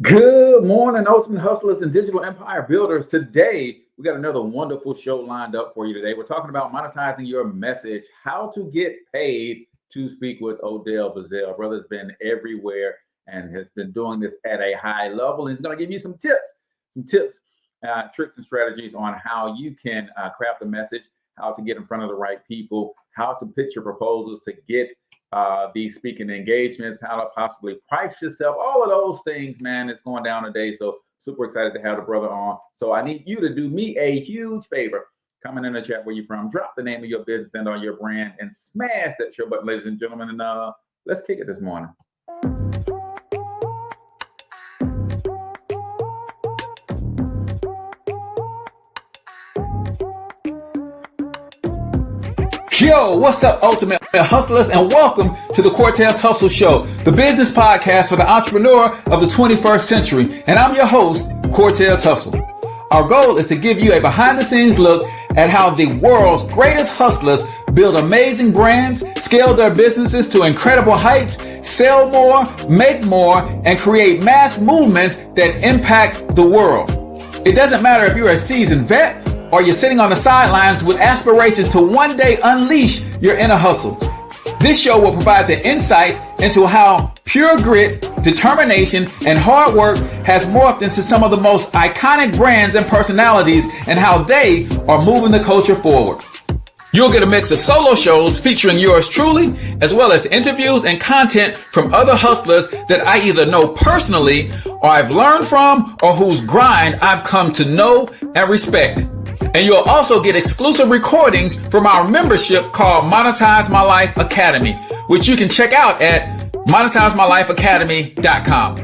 Good morning, ultimate hustlers and digital empire builders. Today, we got another wonderful show lined up for you today. We're talking about monetizing your message, how to get paid to speak with Odell Bizzell. Brother's been everywhere and has been doing this at a high level. He's going to give you some tips, tricks and strategies on how you can craft a message, how to get in front of the right people, how to pitch your proposals to get these speaking engagements, how to possibly price yourself, all of those things, man, it's going down today. So super excited to have the brother on. So I need you to do me a huge favor. Comment in the chat where you're from, drop the name of your business and on your brand, and smash that share button, ladies and gentlemen. And let's kick it this morning. Yo, what's up, ultimate hustlers, and welcome to the Cortez Hustle Show, the business podcast for the entrepreneur of the 21st century. And I'm your host, Cortez Hustle. Our goal is to give you a behind-the-scenes look at how the world's greatest hustlers build amazing brands, scale their businesses to incredible heights, sell more, make more, and create mass movements that impact the world. It doesn't matter if you're a seasoned vet or you're sitting on the sidelines with aspirations to one day unleash your inner hustle. This show will provide the insights into how pure grit, determination, and hard work has morphed into some of the most iconic brands and personalities and how they are moving the culture forward. You'll get a mix of solo shows featuring yours truly, as well as interviews and content from other hustlers that I either know personally or I've learned from or whose grind I've come to know and respect. And you'll also get exclusive recordings from our membership called Monetize My Life Academy, which you can check out at monetizemylifeacademy.com.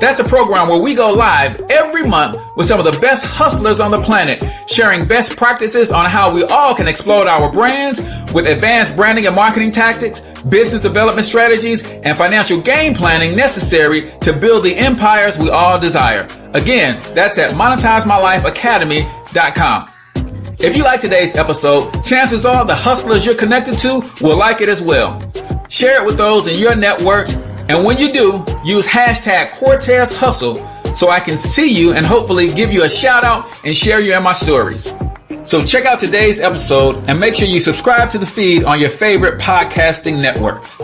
That's a program where we go live every month with some of the best hustlers on the planet, sharing best practices on how we all can explode our brands with advanced branding and marketing tactics, business development strategies, and financial game planning necessary to build the empires we all desire. Again, that's at monetizemylifeacademy.com. If you like today's episode, chances are the hustlers you're connected to will like it as well. Share it with those in your network. And when you do, use hashtag Cortez Hustle so I can see you and hopefully give you a shout out and share you in my stories. So check out today's episode and make sure you subscribe to the feed on your favorite podcasting networks.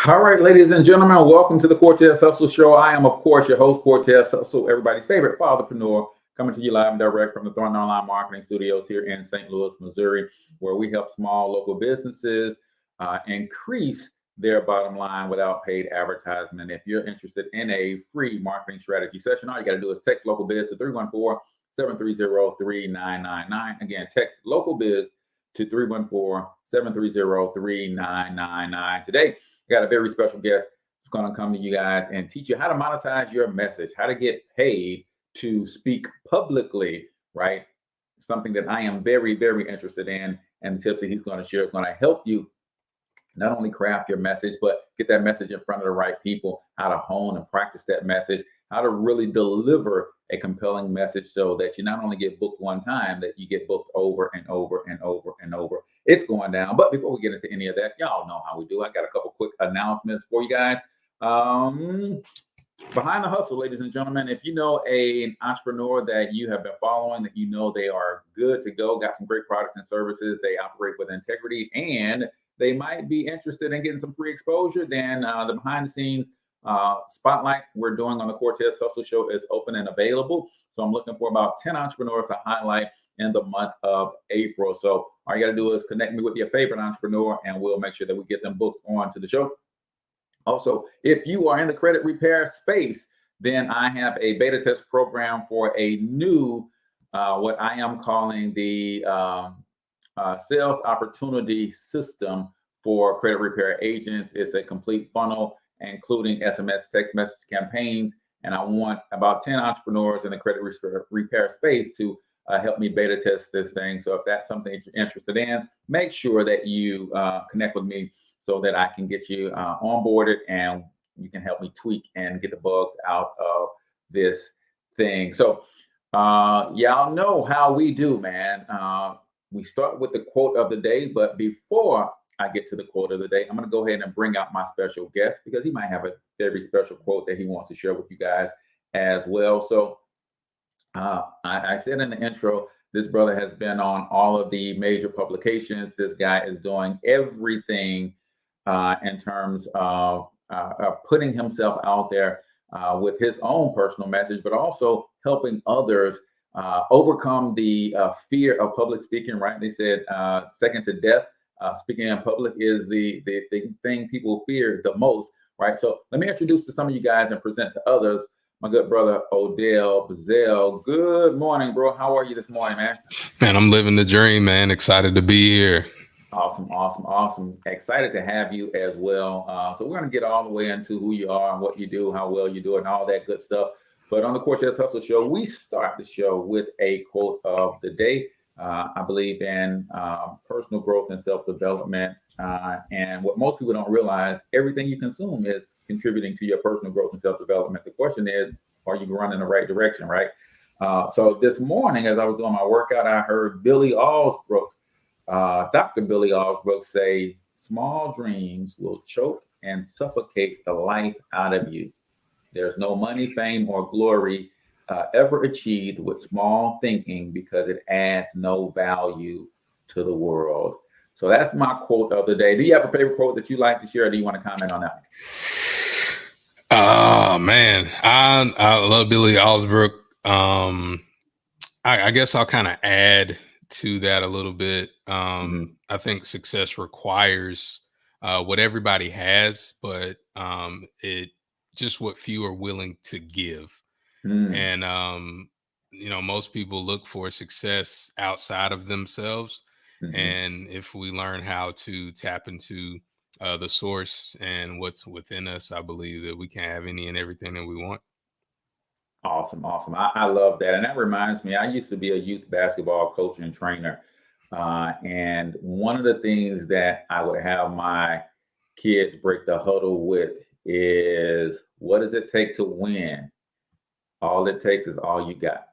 All right, ladies and gentlemen, welcome to the Cortez Hustle Show. I am, of course, your host, Cortez Hustle, everybody's favorite fatherpreneur, coming to you live and direct from the Thornton Online Marketing Studios here in St. Louis, Missouri, where we help small local businesses increase their bottom line without paid advertisement. If you're interested in a free marketing strategy session, all you got to do is text local biz to 314-730-3999. Again, text local biz to 314-730-3999. Today, I got a very special guest that's going to come to you guys and teach you how to monetize your message, how to get paid to speak publicly, right? Something that I am very, very interested in. And the tips that he's going to share is going to help you not only craft your message, but get that message in front of the right people, how to hone and practice that message, how to really deliver a compelling message so that you not only get booked one time, that you get booked over and over and over and over. It's going down. But before we get into any of that, y'all know how we do. I got a couple quick announcements for you guys. Behind the Hustle, ladies and gentlemen, if you know an entrepreneur that you have been following, that you know they are good to go, got some great products and services, they operate with integrity, and they might be interested in getting some free exposure, then the behind the scenes spotlight we're doing on the Cortez Hustle Show is open and available. So I'm looking for about 10 entrepreneurs to highlight in the month of April. So all you got to do is connect me with your favorite entrepreneur, and we'll make sure that we get them booked on to the show. Also, if you are in the credit repair space, then I have a beta test program for a new, what I am calling the sales opportunity system for credit repair agents. It's a complete funnel, including SMS, text message campaigns. And I want about 10 entrepreneurs in the credit repair space to help me beta test this thing. So if that's something that you're interested in, make sure that you connect with me so that I can get you onboarded and you can help me tweak and get the bugs out of this thing. So y'all know how we do, man. We start with the quote of the day, but before I get to the quote of the day, I'm going to go ahead and bring out my special guest because he might have a very special quote that he wants to share with you guys as well. So I said in the intro, this brother has been on all of the major publications. This guy is doing everything in terms of putting himself out there with his own personal message, but also helping others overcome the fear of public speaking, right? They said second to death, speaking in public is the thing people fear the most, right? So let me introduce to some of you guys and present to others my good brother, Odell Bizzell. Good morning, bro. How are you this morning, man? Man, I'm living the dream, man. Excited to be here. Awesome. Excited to have you as well. So we're going to get all the way into who you are and what you do, how well you do it, and all that good stuff. But on the Cortez Hustle Show, we start the show with a quote of the day. I believe in personal growth and self-development. And what most people don't realize, everything you consume is contributing to your personal growth and self-development. The question is, are you running in the right direction, right? So this morning, as I was doing my workout, I heard Billy Alsbrook, Dr. Billy Alsbrook say, small dreams will choke and suffocate the life out of you. There's no money, fame, or glory ever achieved with small thinking because it adds no value to the world. So that's my quote of the day. Do you have a favorite quote that you like to share, or do you want to comment on that? Oh man, I love Billy Alsbrook. I guess I'll kind of add to that a little bit. I think success requires what everybody has, but it just what few are willing to give. And most people look for success outside of themselves. And if we learn how to tap into the source and what's within us, I believe that we can have any and everything that we want. Awesome. I love that. And that reminds me, I used to be a youth basketball coach and trainer. And one of the things that I would have my kids break the huddle with is, what does it take to win? All it takes is all you got.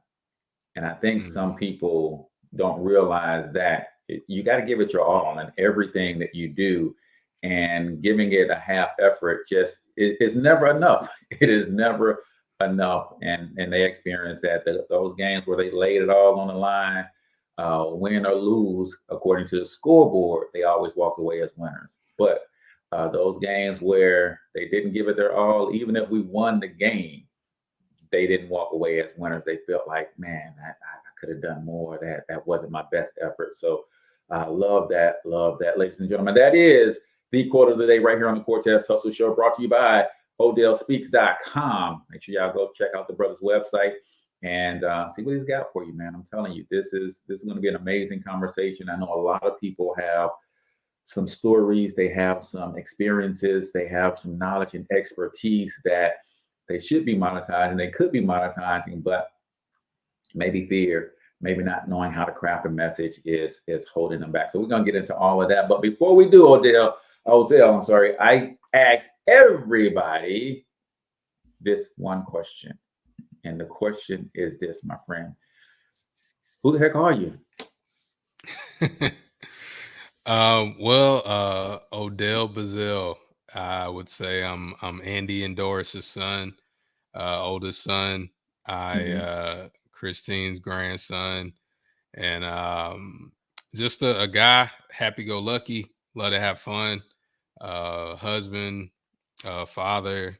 And I think some people don't realize that you got to give it your all in everything that you do, and giving it a half effort just is never enough. It is never enough. And they experience that those games where they laid it all on the line, win or lose, according to the scoreboard, they always walk away as winners. But those games where they didn't give it their all, even if we won the game, they didn't walk away as winners. They felt like, man, I could have done more. That wasn't my best effort. So I love that, ladies and gentlemen. That is the quote of the day right here on the Cortez Hustle Show, brought to you by OdellSpeaks.com. Make sure y'all go check out the brother's website and see what he's got for you, man. I'm telling you, this is going to be an amazing conversation. I know a lot of people have some stories, they have some experiences, they have some knowledge and expertise that they should be monetizing, they could be monetizing, but maybe fear, maybe not knowing how to craft a message is holding them back. So we're going to get into all of that. But before we do, Odell, I ask everybody this one question. And the question is this, my friend. Who the heck are you? Odell Bizzell. I would say I'm Andy and Doris's son, oldest son. Christine's grandson, and just a guy, happy-go-lucky, love to have fun, husband, father,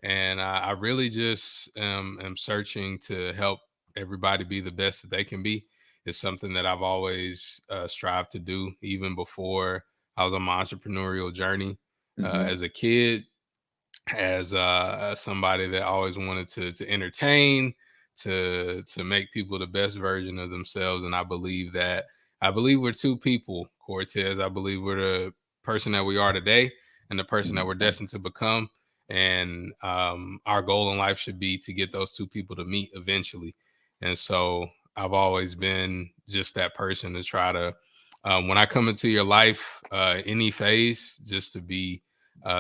and I really just am searching to help everybody be the best that they can be. It's something that I've always strived to do, even before I was on my entrepreneurial journey. As a kid, as somebody that always wanted to entertain, to make people the best version of themselves. And I believe we're two people, Cortez. I believe we're the person that we are today and the person that we're destined to become. And our goal in life should be to get those two people to meet eventually. And so I've always been just that person to try to, when I come into your life, any phase, just to be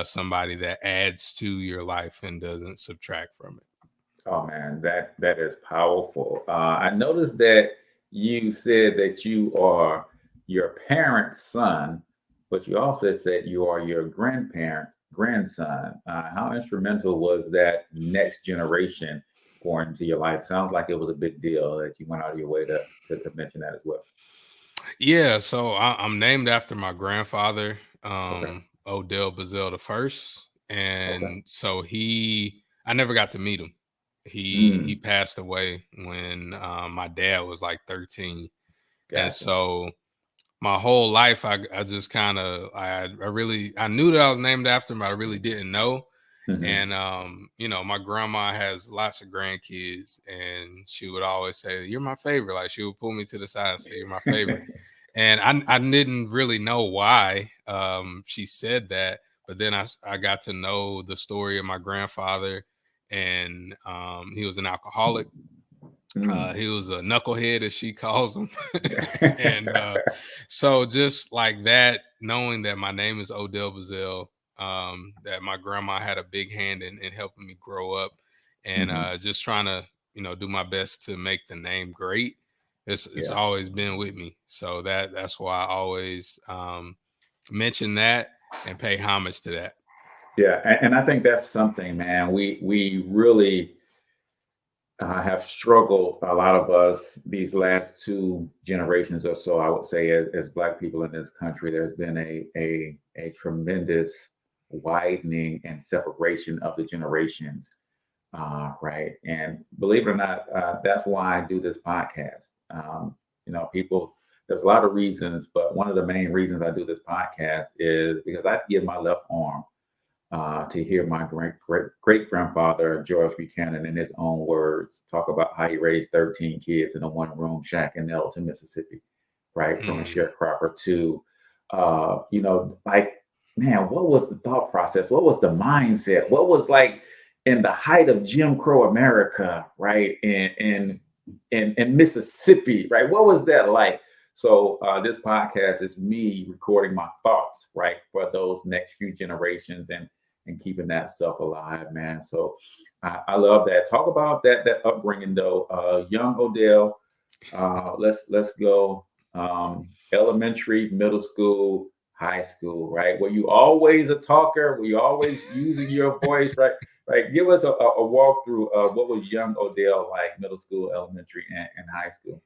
somebody that adds to your life and doesn't subtract from it. Oh man, that is powerful. I noticed that you said that you are your parents' son, but you also said you are your grandson. How instrumental was that next generation pouring into your life? Sounds like it was a big deal that you went out of your way to mention that as well. Yeah, so I'm named after my grandfather, Okay. Odell Bizzell the first, Okay. and so I never got to meet him. He Mm, passed away when my dad was like 13, and gotcha. so my whole life I just kind of I knew that I was named after him, but I really didn't know. Hmm. And my grandma has lots of grandkids, and she would always say, "You're my favorite." Like she would pull me to the side and say, "You're my favorite." And I didn't really know why she said that, but then I got to know the story of my grandfather, and he was an alcoholic. Mm. He was a knucklehead, as she calls him, and so just like that, knowing that my name is Odell Bizzell, that my grandma had a big hand in helping me grow up, and Hmm. just trying to do my best to make the name great. It's Yeah. always been with me, so that's why I always mention that and pay homage to that. Yeah. And I think that's something, man. We really have struggled, a lot of us, these last two generations or so. I would say, as Black people in this country, there's been a tremendous widening and separation of the generations, right? And believe it or not, that's why I do this podcast. People, there's a lot of reasons, but one of the main reasons I do this podcast is because I give my left arm to hear my great grandfather George Buchanan, in his own words, talk about how he raised 13 kids in a one room shack in Elton, Mississippi, right? From a Mm. sharecropper to, like, man, what was the thought process? What was the mindset? What was like in the height of Jim Crow America, right? In Mississippi, right? What was that like? So this podcast is me recording my thoughts, right, for those next few generations, and keeping that stuff alive, man. So I love that. Talk about that upbringing though. Young Odell. Let's go. Elementary, middle school, high school, right? Were you always a talker? Were you always using your voice, right? Right. Give us a walkthrough of what was young Odell like, middle school, elementary, and high school.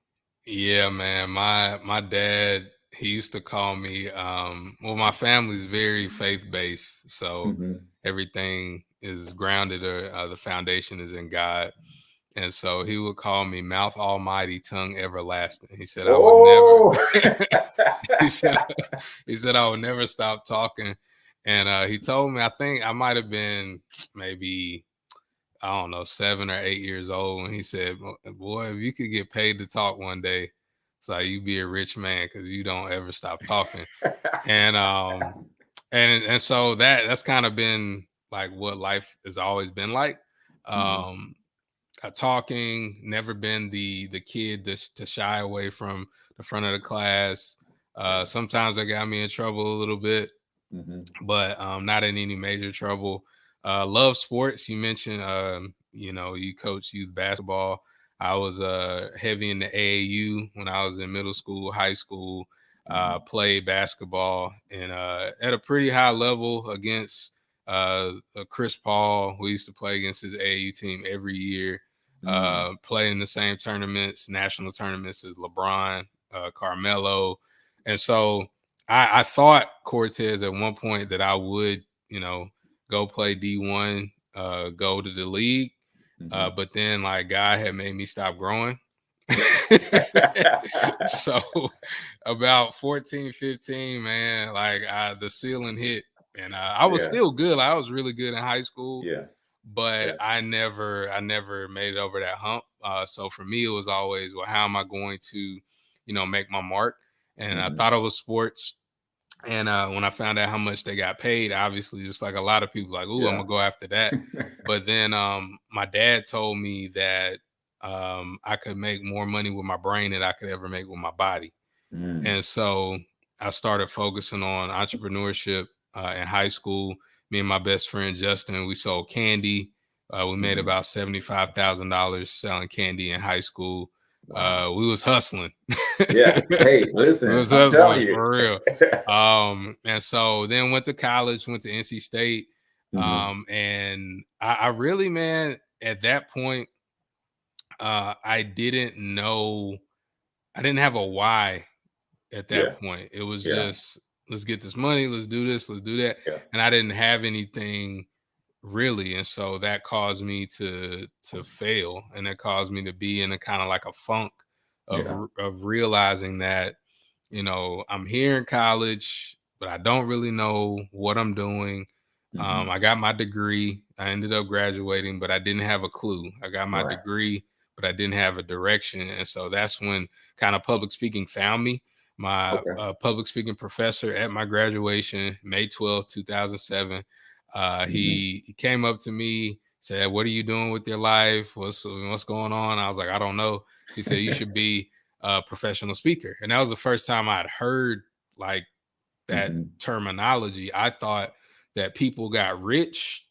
Yeah, man. My dad, he used to call me well, my family's very faith-based, so Hmm. everything is grounded, or the foundation is in God. And so he would call me mouth almighty, tongue everlasting. He said I would never Oh. he said he said I would never stop talking. And he told me, I think I might have been maybe, I don't know, 7 or 8 years old, and he said, "Boy, if you could get paid to talk one day, it's like you be a rich man because you don't ever stop talking." And so that's kind of been like what life has always been like. Mhm. Um, Talking, never been the kid to shy away from the front of the class. Yeah. Sometimes that got me in trouble a little bit, Hmm. but not in any major trouble. Love sports. You mentioned, you coach youth basketball. I was heavy in the AAU when I was in middle school, high school. Hmm. Played basketball and at a pretty high level against Chris Paul. We used to play against his AAU team every year. Mm. Play in the same tournaments, national tournaments as LeBron, Carmelo, and so I thought, Cortez, at one point that I would, go play D1, go to the league. Hmm. But then like God had made me stop growing. So about 14, 15, man, like the ceiling hit, and I was Yeah. still good. Like, I was really good in high school, Yeah. but Yeah. I never made it over that hump. So for me, it was always, well, how am I going to, make my mark? And I Hmm. thought it was sports. And when I found out how much they got paid, obviously, just like a lot of people, like, "Ooh, I'm Yeah. gonna go after that." But then my dad told me that I could make more money with my brain than I could ever make with my body. Mm. And so I started focusing on entrepreneurship in high school. Me and my best friend Justin, we sold candy. We made Hmm. about $75,000 selling candy in high school. Wow. We was hustling. Yeah. Hey, listen, We was I'm telling hustling you. for real. And so then went to college, went to NC State. And I really, man, at that point, I didn't know, I didn't have a why at Yeah. that point. It was Yeah. just, let's get this money, let's do this, let's do that. Yeah. And I didn't have anything really. And so that caused me to fail. And it caused me to be in a kind of like a funk Yeah. of realizing that, you know, I'm here in college, but I don't really know what I'm doing. I got my degree. I ended up graduating, but I didn't have a clue. I got my Right. degree, but I didn't have a direction. And so that's when kind of public speaking found me. My Okay. public speaking professor at my graduation, May 2007, he came up to me, said, "What are you doing with your life? What's going on?" I was like, "I don't know." He said, "You should be a professional speaker." And that was the first time I'd heard like that terminology. I thought that people got rich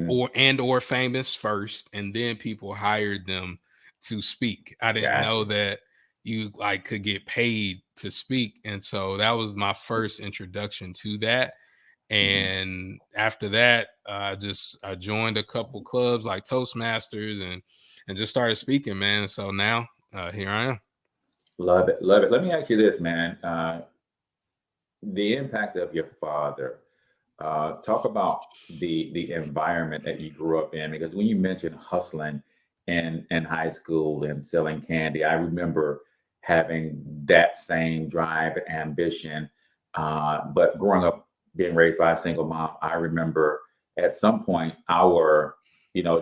or famous first, and then people hired them to speak. I didn't know Gotcha. that you like could get paid to speak. And so that was my first introduction to that. And after that, I joined a couple clubs like Toastmasters and just started speaking, man. So now here I am. Love it. Love it. Let me ask you this, man. The impact of your father. Talk about the environment that you grew up in, because when you mentioned hustling in high school and selling candy, I remember having that same drive and ambition. But growing up, being raised by a single mom, I remember at some point our,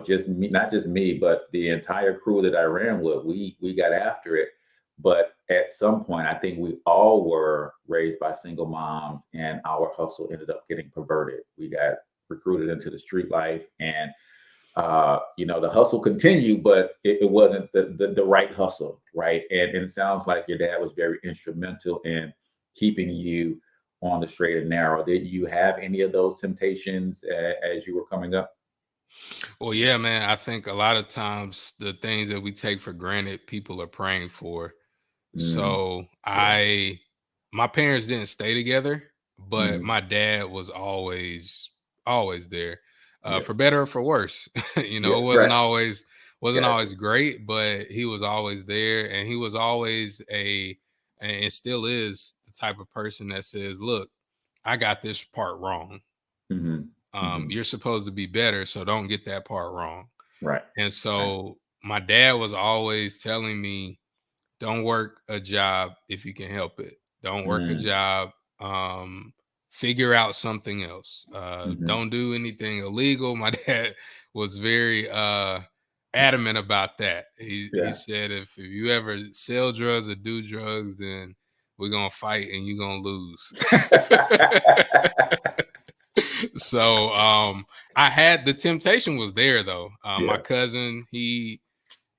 just me, not just me, but the entire crew that I ran with, we got after it. But at some point, I think we all were raised by single moms, and our hustle ended up getting perverted. We got recruited into the street life, and the hustle continued, but it wasn't the right hustle, right? And it sounds like your dad was very instrumental in keeping you on the straight and narrow. Did you have any of those temptations as you were coming up? Well, yeah, man. I think a lot of times the things that we take for granted, people are praying for. Mm, So yeah. my parents didn't stay together, but Hmm. my dad was always there, Yeah. for better or for worse. Yeah. It Right. wasn't Gotcha. always great, but he was always there, and he was always and it still is the type of person that says, "Look, I got this part wrong. Hmm. Hmm. You're supposed to be better, so don't get that part wrong." Right. And Right. so my dad was always telling me, don't work a job if you can help it. Don't work a Mm, job. Figure out something else. hmm. Don't do anything illegal. My dad was very adamant about that. He Yeah. said if you ever sell drugs or do drugs, then we're gonna fight and you're gonna lose. So I had the temptation was there though. My Yeah. cousin, he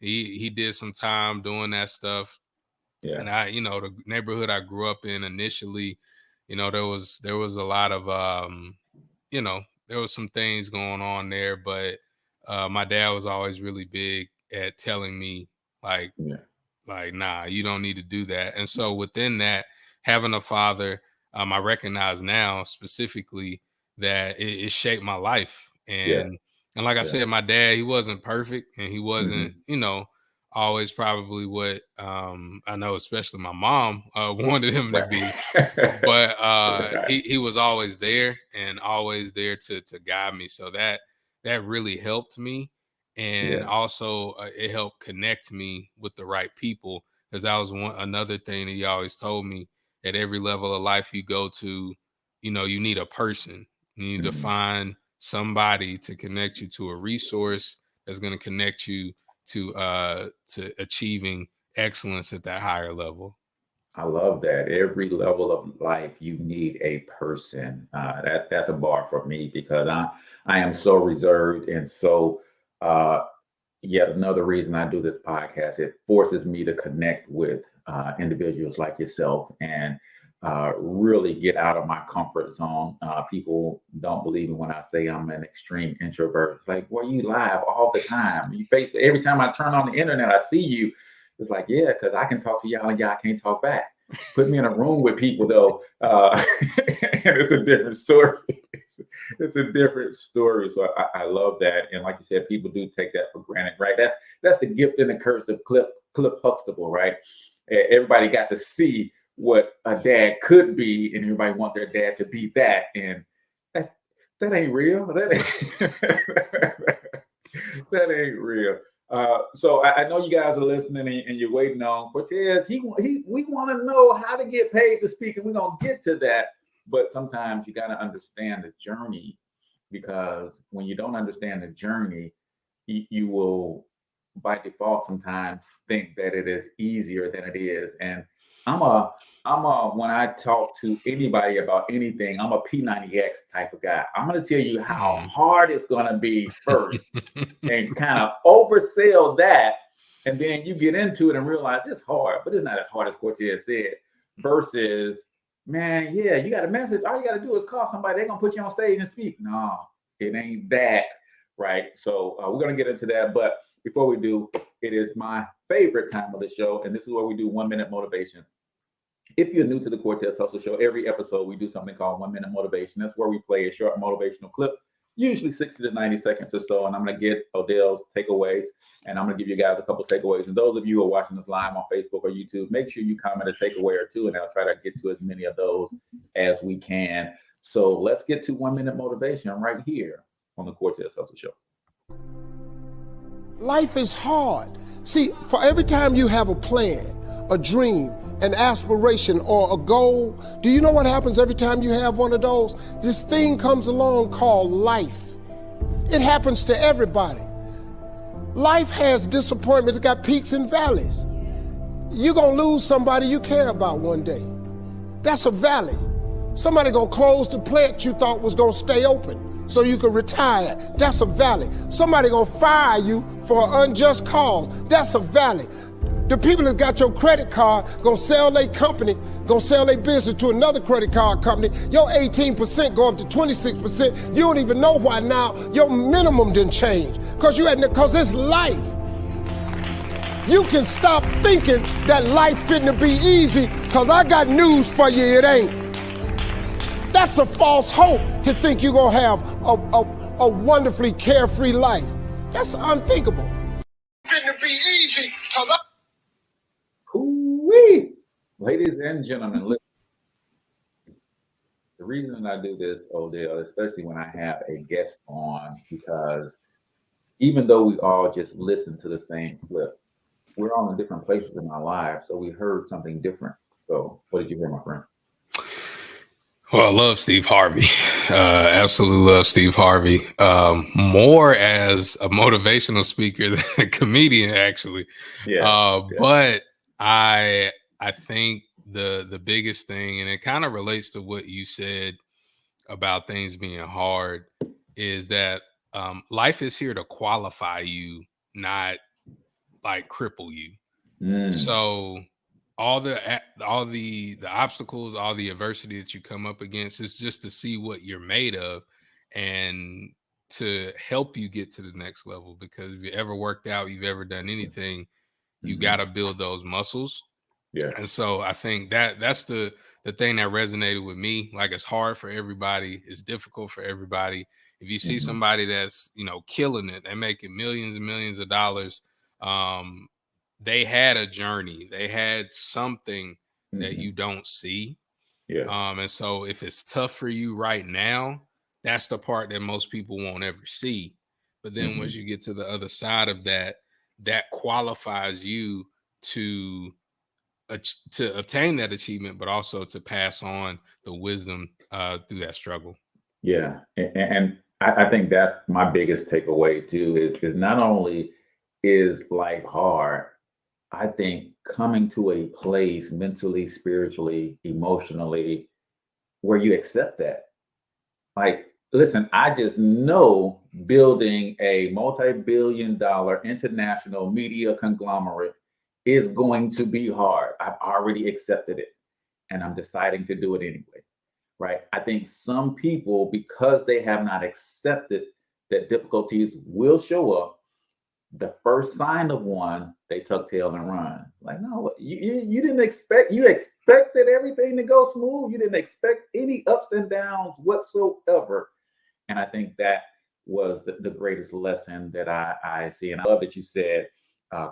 did some time doing that stuff. Yeah. And the neighborhood I grew up in initially, there was a lot of there was some things going on there, but my dad was always really big at telling me like Yeah. nah, you don't need to do that. And so within that, having a father, I recognize now specifically that it shaped my life. Yeah. And like I Yeah. said, my dad, he wasn't perfect, and he wasn't, Hmm. always probably what I know, especially my mom wanted him to be. Right. But Right. he was always there and always there to guide me. So that really helped me, and Yeah. also it helped connect me with the right people, because that was another thing that he always told me. At every level of life you go to, you need a person. You need to Hmm. find somebody to connect you to a resource that's going to connect you to achieving excellence at that higher level. I love that. Every level of life, you need a person. That's a bar for me, because I am so reserved, and so uh, yet another reason I do this podcast. It forces me to connect with individuals like yourself, and really get out of my comfort zone. People don't believe me when I say I'm an extreme introvert. It's like, well, you live all the time. You face every time I turn on the internet, I see you. It's like, yeah, because I can talk to y'all and y'all can't talk back. Put me in a room with people though, and it's a different story. It's a different story. So I love that. And like you said, people do take that for granted, right? That's the gift and the curse of Cliff Huxtable, right? Everybody got to see what a dad could be, and everybody want their dad to be that. And that ain't real. That ain't real. So I know you guys are listening and you're waiting on Cortez. We want to know how to get paid to speak, and we're gonna get to that. But sometimes you got to understand the journey, because when you don't understand the journey, you will by default sometimes think that it is easier than it is. And when I talk to anybody about anything, I'm a P90X type of guy. I'm going to tell you how hard it's going to be first and kind of oversell that. And then you get into it and realize it's hard, but it's not as hard as Cortez said, versus, man, yeah, you got a message. All you got to do is call somebody. They're going to put you on stage and speak. No, it ain't that, right? So we're going to get into that. But before we do, it is my favorite time of the show, and this is where we do 1 minute motivation. If you're new to the Cortez Hustle Show, every episode we do something called 1 minute motivation. That's where we play a short motivational clip, usually 60 to 90 seconds or so. And I'm going to get Odell's takeaways, and I'm going to give you guys a couple takeaways. And those of you who are watching us live on Facebook or YouTube, make sure you comment a takeaway or two, and I'll try to get to as many of those as we can. So let's get to 1 minute motivation right here on the Cortez Hustle Show. Life is hard. See, for every time you have a plan, a dream, an aspiration, or a goal, do you know what happens every time you have one of those? This thing comes along called life. It happens to everybody. Life has disappointments. It's got peaks and valleys. You're going to lose somebody you care about one day. That's a valley. Somebody going to close the plant you thought was going to stay open so you could retire. That's a valley. Somebody going to fire you for an unjust cause. That's a valley. The people that got your credit card gonna sell their company, gonna sell their business to another credit card company. Your 18% go up to 26%. You don't even know why now. Your minimum didn't change because it's life. You can stop thinking that life fitting to be easy, because I got news for you, it ain't. That's a false hope to think you're gonna have a wonderfully carefree life. That's unthinkable. Fitting to be easy, because Ladies and gentlemen, listen. The reason I do this, Odell, especially when I have a guest on, because even though we all just listen to the same clip, we're all in different places in our lives, so we heard something different. So what did you hear, my friend? Well, I love Steve Harvey. Absolutely love Steve Harvey. More as a motivational speaker than a comedian, actually. Yeah. But I think the biggest thing, and it kind of relates to what you said about things being hard, is that life is here to qualify you, not like cripple you. So all the obstacles, all the adversity that you come up against is just to see what you're made of and to help you get to the next level. Because if you ever worked out, you've ever done anything, you got to build those muscles. Yeah. And so I think that's the thing that resonated with me. Like, it's hard for everybody. It's difficult for everybody. If you see somebody that's, killing it, they're making millions and millions of dollars, they had a journey. They had something that you don't see. Yeah. And so if it's tough for you right now, that's the part that most people won't ever see. But then once you get to the other side of that, that qualifies you to obtain that achievement, but also to pass on the wisdom through that struggle. Yeah. And I think that's my biggest takeaway too, is not only is life hard, I think coming to a place mentally, spiritually, emotionally, where you accept that. Like, listen, I just know building a multi-billion-dollar international media conglomerate is going to be hard. I've already accepted it, and I'm deciding to do it anyway, right? I think some people, because they have not accepted that difficulties will show up, the first sign of one, they tuck tail and run. Like, no, you didn't expect, you expected everything to go smooth. You didn't expect any ups and downs whatsoever. And I think that was the greatest lesson that I see. And I love that you said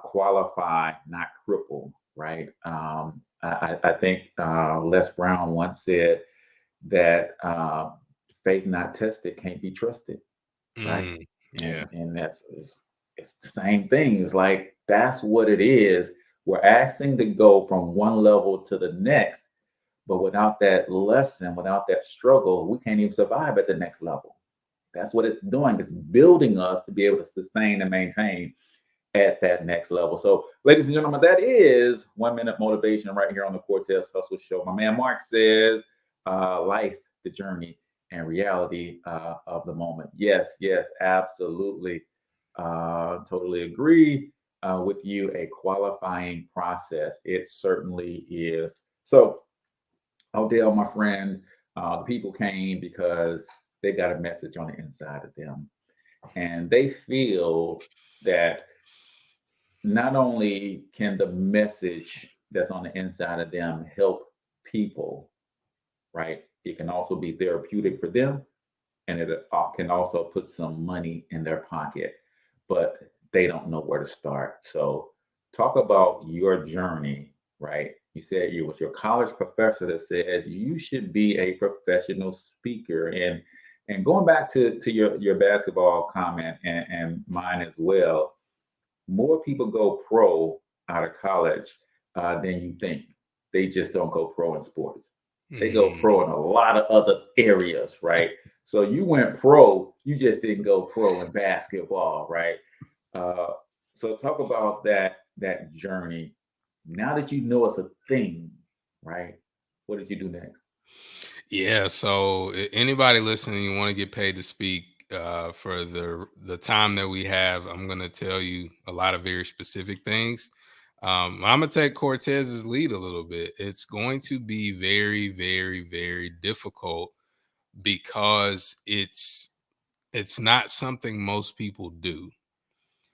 qualify, not cripple, right? I think Les Brown once said that faith not tested can't be trusted, right? Yeah. And that's it's the same thing. It's like that's what it is. We're asking to go from one level to the next, but without that lesson, without that struggle, we can't even survive at the next level. That's what it's doing. It's building us to be able to sustain and maintain at that next level. So, ladies and gentlemen, that is 1 minute motivation right here on the Cortez Hustle Show. My man Mark says, life, the journey, and reality of the moment. Yes, absolutely. Totally agree with you. A qualifying process. It certainly is. So, Odell, my friend, the people came because they got a message on the inside of them. And they feel that not only can the message that's on the inside of them help people, right? It can also be therapeutic for them, and it can also put some money in their pocket, but they don't know where to start. So, talk about your journey, right? You said it was your college professor that says you should be a professional speaker, and going back to your basketball comment and mine as well, more people go pro out of college than you think. They just don't go pro in sports. They go pro in a lot of other areas, right? So you went pro, you just didn't go pro in basketball, right? So talk about that journey. Now that you know it's a thing, right? What did you do next? Yeah. So anybody listening, you want to get paid to speak for the time that we have, I'm going to tell you a lot of very specific things. I'm going to take Cortez's lead a little bit. It's going to be very, very, very difficult because it's not something most people do.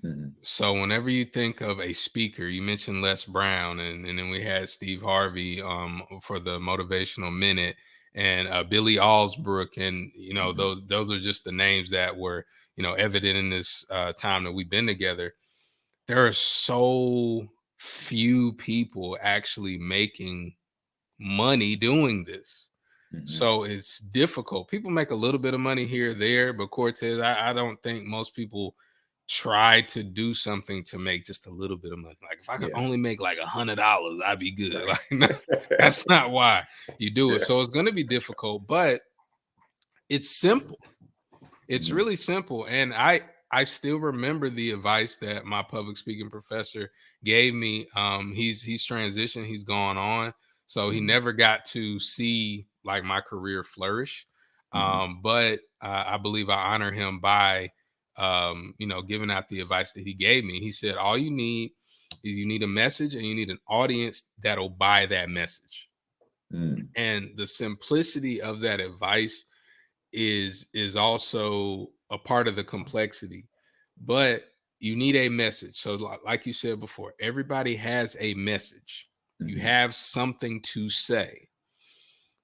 Mm-hmm. So whenever you think of a speaker, you mentioned Les Brown, and then we had Steve Harvey for the motivational minute, and Billy Allsbrook, and those are just the names that were evident in this time that we've been together. There are so few people actually making money doing this. Mm-hmm. So it's difficult. People make a little bit of money here or there, but Cortez, I don't think most people try to do something to make just a little bit of money. Like if I could only make like $100, I'd be good. Right. Like no, that's not why you do it. So it's going to be difficult, but it's simple. It's really simple. And I still remember the advice that my public speaking professor gave me. He's transitioned, he's gone on. So he never got to see like my career flourish. But I believe I honor him by giving out the advice that he gave me. He said, all you need is you need a message and you need an audience that'll buy that message. And the simplicity of that advice is also a part of the complexity, but you need a message. So like you said before, everybody has a message. You have something to say.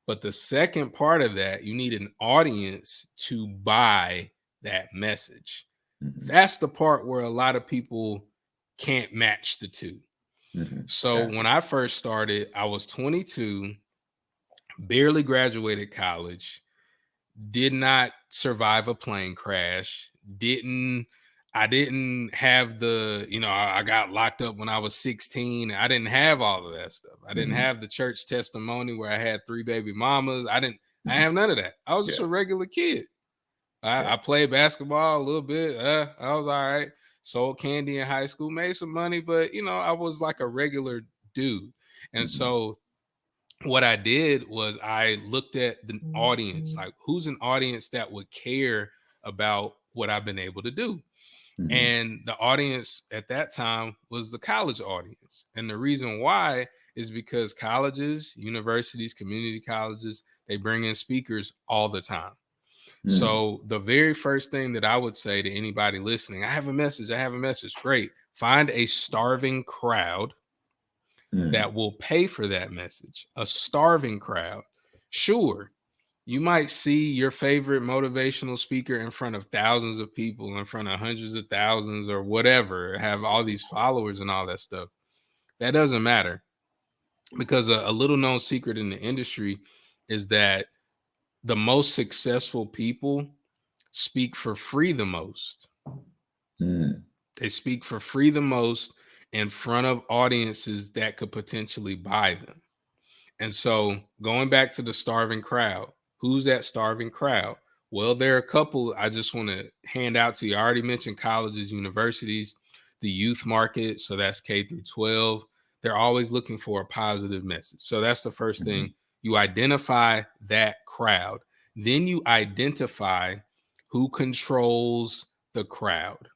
But the second part of that, you need an audience to buy that message. That's the part where a lot of people can't match the two. So when I first started, I was 22, barely graduated college, did not survive a plane crash, I didn't have I got locked up when I was 16. I didn't have all of that stuff. I didn't have the church testimony where I had 3 baby mamas. I have none of that. I was just a regular kid. I played basketball a little bit. I was all right. Sold candy in high school, made some money, but I was like a regular dude. And so what I did was I looked at the audience, like who's an audience that would care about what I've been able to do. And the audience at that time was the college audience. And the reason why is because colleges, universities, community colleges, they bring in speakers all the time. So the very first thing that I would say to anybody listening, I have a message. Great. Find a starving crowd that will pay for that message. A starving crowd. Sure, you might see your favorite motivational speaker in front of thousands of people, in front of hundreds of thousands or whatever, have all these followers and all that stuff. That doesn't matter, because a little known secret in the industry is that the most successful people speak for free the most. They speak for free the most in front of audiences that could potentially buy them. And so going back to the starving crowd, who's that starving crowd? Well, there are a couple I just want to hand out to you. I already mentioned colleges, universities, the youth market. So that's K through 12. They're always looking for a positive message. So that's the first thing. You identify that crowd. Then you identify who controls the crowd.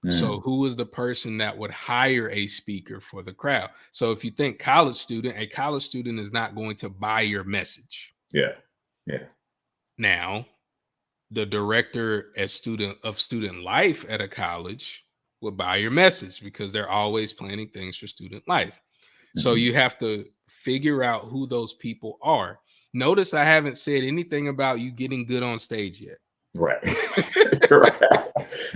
So who is the person that would hire a speaker for the crowd? So if you think college student, a college student is not going to buy your message. Yeah. Now, the director of student life at a college will buy your message, because they're always planning things for student life. So you have to figure out who those people are. Notice I haven't said anything about you getting good on stage yet. Right. Right.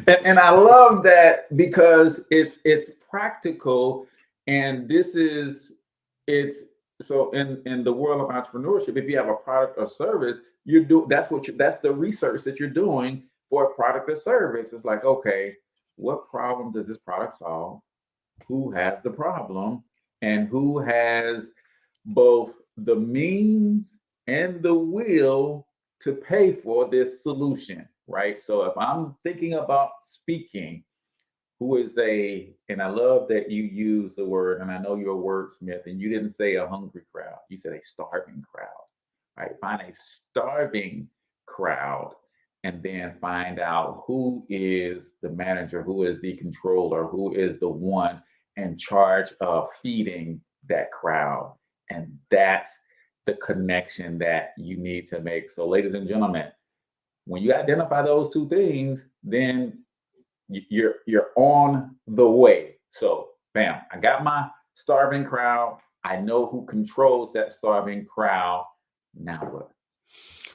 And I love that, because it's practical, and it's so in the world of entrepreneurship, if you have a product or service, that's the research that you're doing for a product or service. It's like, okay, what problem does this product solve? Who has the problem, and who has both the means and the will to pay for this solution, right? So if I'm thinking about speaking, and I love that you use the word, and I know you're a wordsmith, and you didn't say a hungry crowd, you said a starving crowd, right? Find a starving crowd, and then find out who is the manager, who is the controller, who is the one in charge of feeding that crowd. And that's the connection that you need to make. So ladies and gentlemen, when you identify those two things, then you're on the way. So bam, I got my starving crowd. I know who controls that starving crowd. Now what?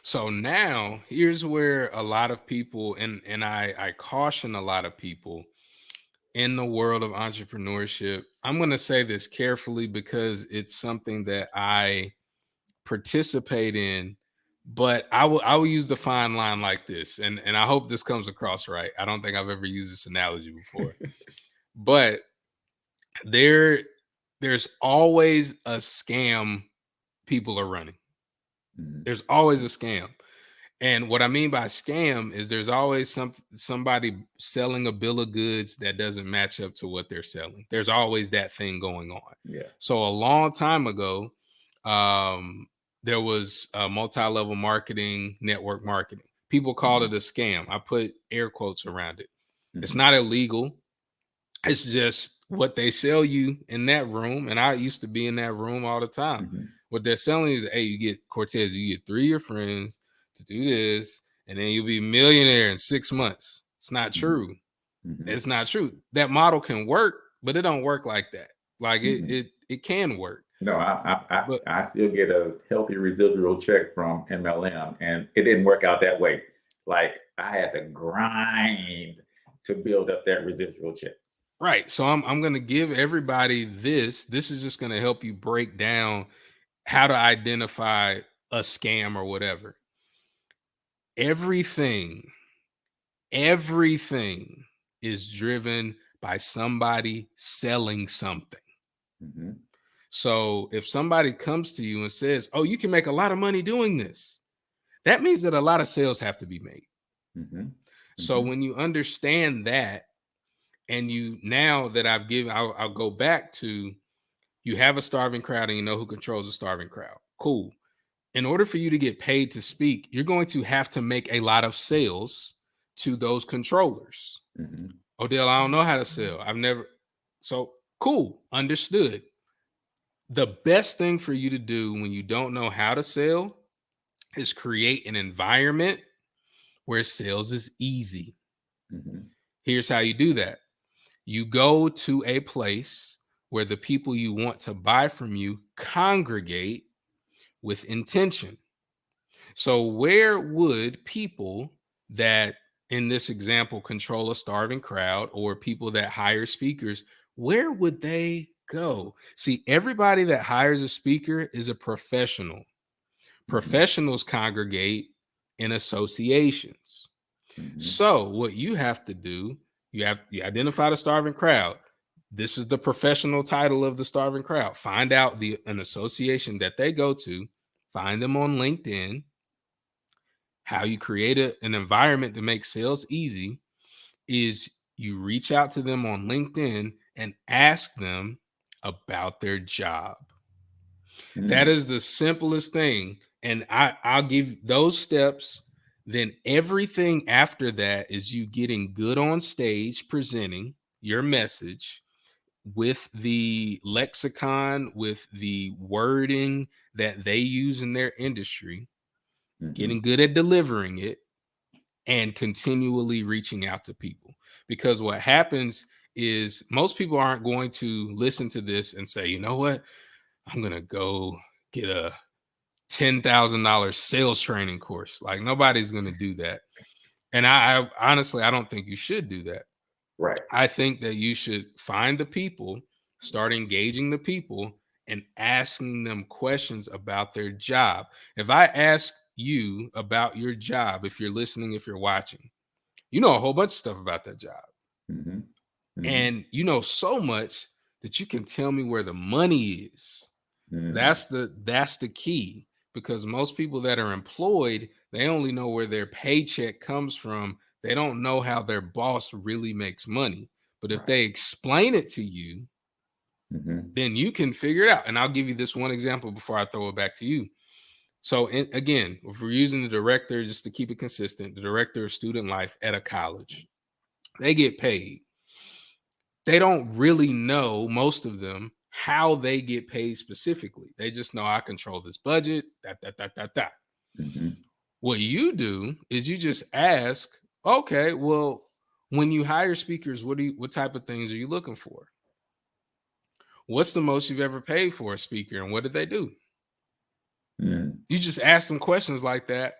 So now here's where a lot of people, and I caution a lot of people in the world of entrepreneurship. I'm going to say this carefully, because it's something that I participate in, but I will use the fine line like this, and I hope this comes across right. I don't think I've ever used this analogy before, but there's always a scam people are running. There's always a scam. And what I mean by scam is there's always somebody selling a bill of goods that doesn't match up to what they're selling. There's always that thing going on. Yeah. So a long time ago, there was multi-level marketing, network marketing. People called it a scam. I put air quotes around it. It's not illegal. It's just what they sell you in that room. And I used to be in that room all the time. What they're selling is, hey, you get Cortez, you get 3 of your friends to do this, and then you'll be a millionaire in 6 months. It's not true. It's not true. That model can work, but it don't work like that. Like it can work. No, I still get a healthy residual check from MLM, and it didn't work out that way. Like I had to grind to build up that residual check. Right. So I'm going to give everybody this. This is just going to help you break down how to identify a scam or whatever. Everything is driven by somebody selling something. So if somebody comes to you and says, oh, you can make a lot of money doing this, that means that a lot of sales have to be made. So when you understand that, and now that I'll go back to, you have a starving crowd and you know who controls the starving crowd. Cool. In order for you to get paid to speak, you're going to have to make a lot of sales to those controllers. Odell, I don't know how to sell. So cool. Understood. The best thing for you to do when you don't know how to sell is create an environment where sales is easy. Mm-hmm. Here's how you do that. You go to a place where the people you want to buy from you congregate with intention. So where would people that, in this example, control a starving crowd, or people that hire speakers, where would they go? See, everybody that hires a speaker is a professional. Professionals congregate in associations. Mm-hmm. So what you have to do, you identify the starving crowd. This is the professional title of the starving crowd. Find out an association that they go to, find them on LinkedIn. How you create an environment to make sales easy is you reach out to them on LinkedIn and ask them about their job. Mm-hmm. That is the simplest thing. And I'll give those steps. Then everything after that is you getting good on stage, presenting your message with the lexicon, with the wording that they use in their industry, Mm-hmm. getting good at delivering it, and continually reaching out to people. Because what happens is most people aren't going to listen to this and say, you know what, I'm going to go get a $10,000 sales training course. Like, nobody's going to do that. And I honestly, I don't think you should do that. Right. I think that you should find the people, start engaging the people, and asking them questions about their job. If I ask you about your job, if you're listening, if you're watching, you know a whole bunch of stuff about that job. Mm-hmm. Mm-hmm. And you know so much that you can tell me where the money is. Mm-hmm. That's the key, because most people that are employed, they only know where their paycheck comes from. They don't know how their boss really makes money. But if they explain it to you, mm-hmm. then you can figure it out. And I'll give you this one example before I throw it back to you. So again, if we're using the director, just to keep it consistent, the director of student life at a college, they get paid. They don't really know, most of them, how they get paid specifically. They just know, I control this budget, that. Mm-hmm. What you do is you just ask, okay, well, when you hire speakers, what type of things are you looking for? What's the most you've ever paid for a speaker, and what did they do? Mm-hmm. You just ask them questions like that.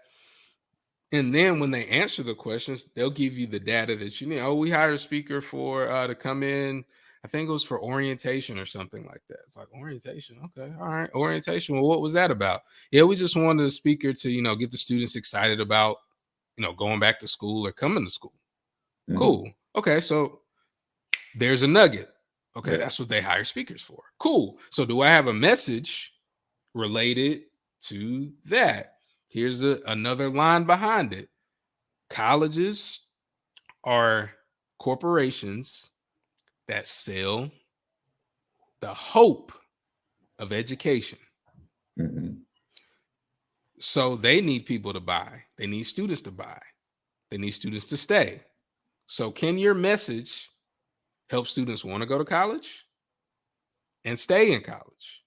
And then when they answer the questions, they'll give you the data that you need. Oh, we hired a speaker for to come in. I think it was for orientation or something like that. It's like, orientation. Okay. All right. Orientation. Well, what was that about? Yeah, we just wanted a speaker to, get the students excited about, going back to school or coming to school. Mm-hmm. Cool. Okay. So there's a nugget. Okay. Yeah. That's what they hire speakers for. Cool. So do I have a message related to that? Here's another line behind it. Colleges are corporations that sell the hope of education. Mm-hmm. So they need people to buy. They need students to buy. They need students to stay. So can your message help students want to go to college and stay in college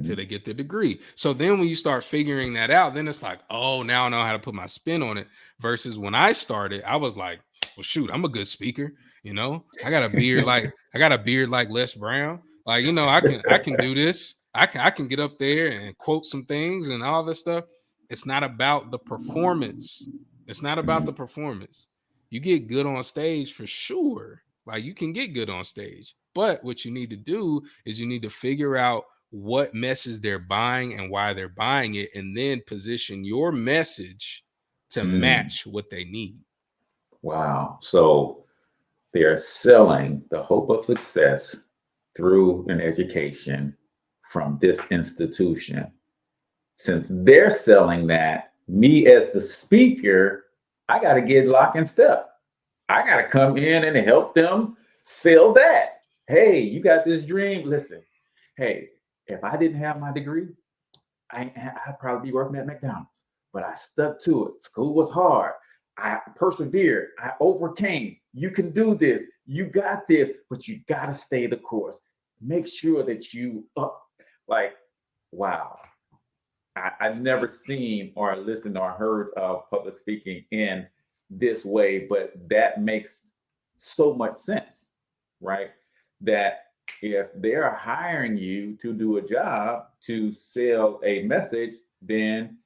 till they get their degree? So then when you start figuring that out, then it's like, oh, now I know how to put my spin on it. Versus when I started, I was like, well, shoot, I'm a good speaker. I got a beard like Les Brown. Like, I can do this. I can get up there and quote some things and all this stuff. It's not about the performance. It's not about the performance. You get good on stage for sure. Like, you can get good on stage. But what you need to do is you need to figure out what message they're buying and why they're buying it, and then position your message to match what they need. Wow. So they're selling the hope of success through an education from this institution. Since they're selling that, me as the speaker, I got to get lock and step. I got to come in and help them sell that. Hey, you got this dream. Listen, hey, if I didn't have my degree, I'd probably be working at McDonald's, but I stuck to it. School was hard. I persevered. I overcame. You can do this. You got this, but you got to stay the course. Make sure that you wow. I've never seen or listened or heard of public speaking in this way, but that makes so much sense, right? That if they're hiring you to do a job to sell a message, then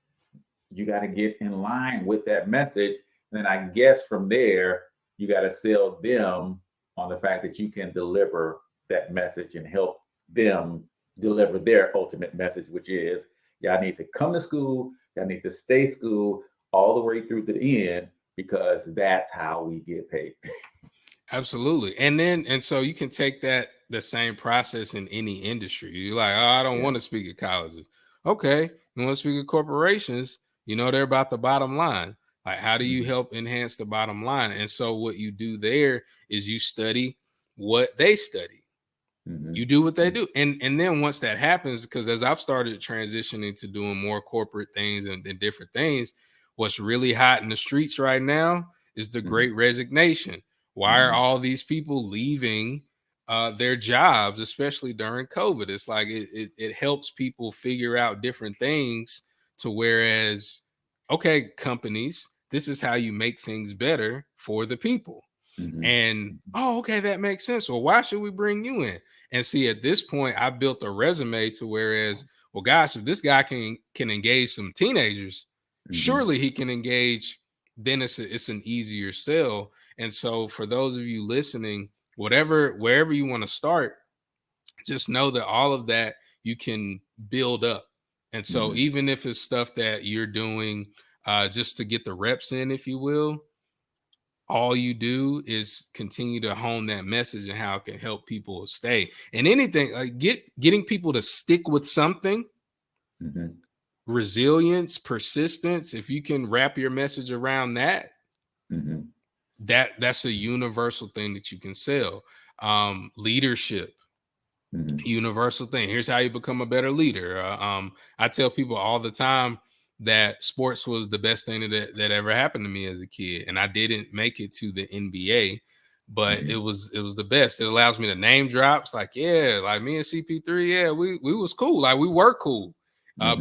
you got to get in line with that message. And then I guess from there, you got to sell them on the fact that you can deliver that message and help them deliver their ultimate message, which is y'all need to come to school, y'all need to stay school all the way through to the end, because that's how we get paid. Absolutely. And so you can take that, the same process in any industry. You're like, oh, I don't want to speak at colleges. Okay. You want to speak at corporations, they're about the bottom line. Like, how do you help enhance the bottom line? And so what you do there is you study what they study. You do what they do. And then once that happens, because as I've started transitioning to doing more corporate things and different things, what's really hot in the streets right now is the Great Resignation. Why are all these people leaving their jobs, especially during COVID? It's like it helps people figure out different things to whereas, okay, companies, this is how you make things better for the people. And, okay, that makes sense. Well, why should we bring you in? And see, at this point, I built a resume to whereas, well, gosh, if this guy can engage some teenagers, surely he can engage, then it's an easier sell. And so for those of you listening, wherever you want to start, just know that all of that you can build up. And so even if it's stuff that you're doing just to get the reps in, if you will, all you do is continue to hone that message and how it can help people stay. And anything like getting people to stick with something, resilience, persistence. If you can wrap your message around that, that's a universal thing that you can sell. Leadership, universal thing. Here's how you become a better leader. I tell people all the time that sports was the best thing that ever happened to me as a kid. And I didn't make it to the NBA, but it was the best. It allows me to name drops. Like, yeah, like me and CP3, yeah, we was cool. Like we were cool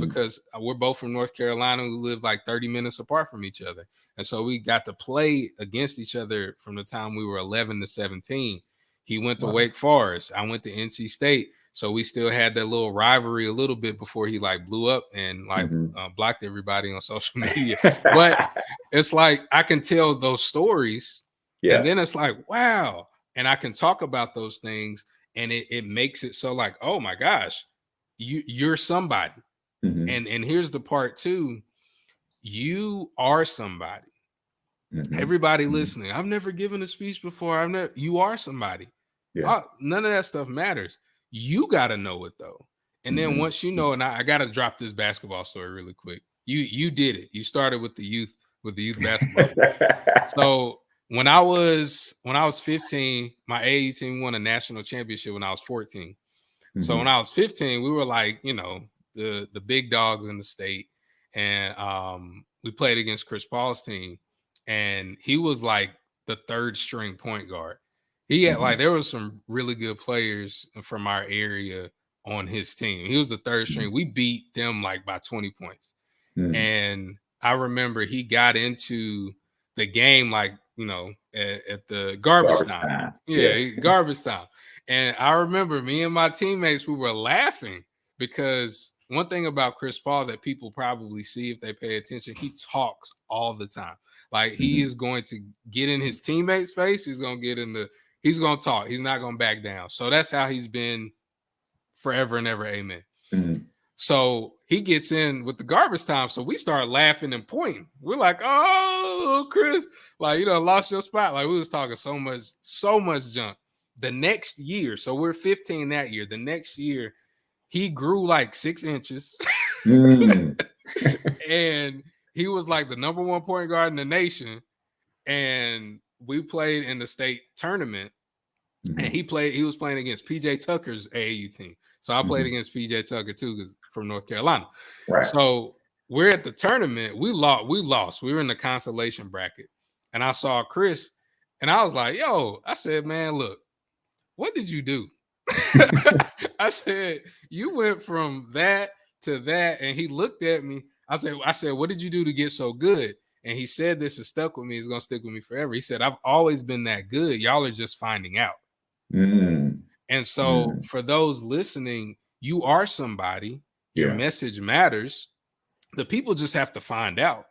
because we're both from North Carolina. We live like 30 minutes apart from each other. And so we got to play against each other from the time we were 11 to 17. He went to Wake Forest. I went to NC State. So we still had that little rivalry a little bit before he like blew up and like blocked everybody on social media. But it's like I can tell those stories, and then it's like, wow. And I can talk about those things, and it makes it so like, oh my gosh, you're somebody. And here's the part too, you are somebody. Everybody listening, I've never given a speech before. You are somebody. None of that stuff matters. You got to know it though. And then once you know, and I got to drop this basketball story really quick. You did it. You started with the youth basketball. So when I was 15, my AAU team won a national championship when I was 14. So when I was 15, we were like, the big dogs in the state. And we played against Chris Paul's team. And he was like the third string point guard. He had like, there was some really good players from our area on his team. He was the third string. We beat them like by 20 points. And I remember he got into the game, like, at the garbage time. Garbage time. And I remember me and my teammates, we were laughing because one thing about Chris Paul that people probably see if they pay attention, he talks all the time. Like he is going to get in his teammates' face. He's going to talk. He's not going to back down. So that's how he's been forever and ever. Amen. So he gets in with the garbage time. So we start laughing and pointing. We're like, oh, Chris, like, lost your spot. Like we was talking so much junk. The next year, so we're 15 that year. The next year, he grew like 6 inches. And he was like the number one point guard in the nation. And we played in the state tournament, and he was playing against PJ Tucker's AAU team. So I played against PJ Tucker too, because from North Carolina. Right. So we're at the tournament. We lost. We were in the consolation bracket, and I saw Chris, and I was like, "Yo," I said, "Man, look, what did you do?" I said, "You went from that to that," and he looked at me. I said, "What did you do to get so good?" And he said this has stuck with me. It's going to stick with me forever. He said, I've always been that good. Y'all are just finding out. And so for those listening, you are somebody. Your message matters. The people just have to find out.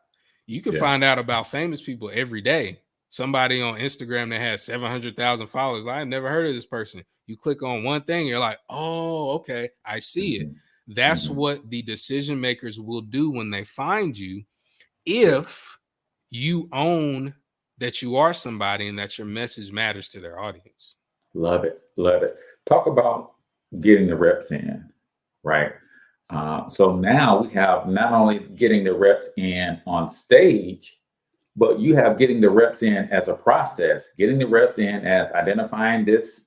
You can find out about famous people every day. Somebody on Instagram that has 700,000 followers. I never heard of this person. You click on one thing, you're like, oh, okay, I see it. That's what the decision makers will do when they find you. If you own that you are somebody and that your message matters to their audience. Love it. Love it. Talk about getting the reps in, right? So now we have not only getting the reps in on stage, but you have getting the reps in as a process, getting the reps in as identifying this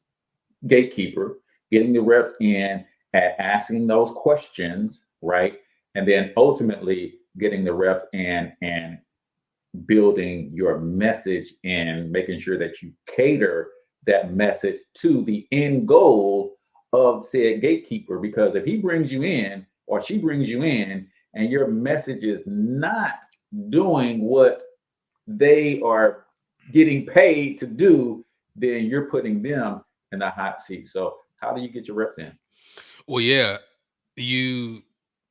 gatekeeper, getting the reps in at asking those questions, right? And then ultimately getting the reps in and building your message and making sure that you cater that message to the end goal of said gatekeeper. Because if he brings you in or she brings you in and your message is not doing what they are getting paid to do, then you're putting them in a hot seat. So how do you get your reps in? Well, yeah,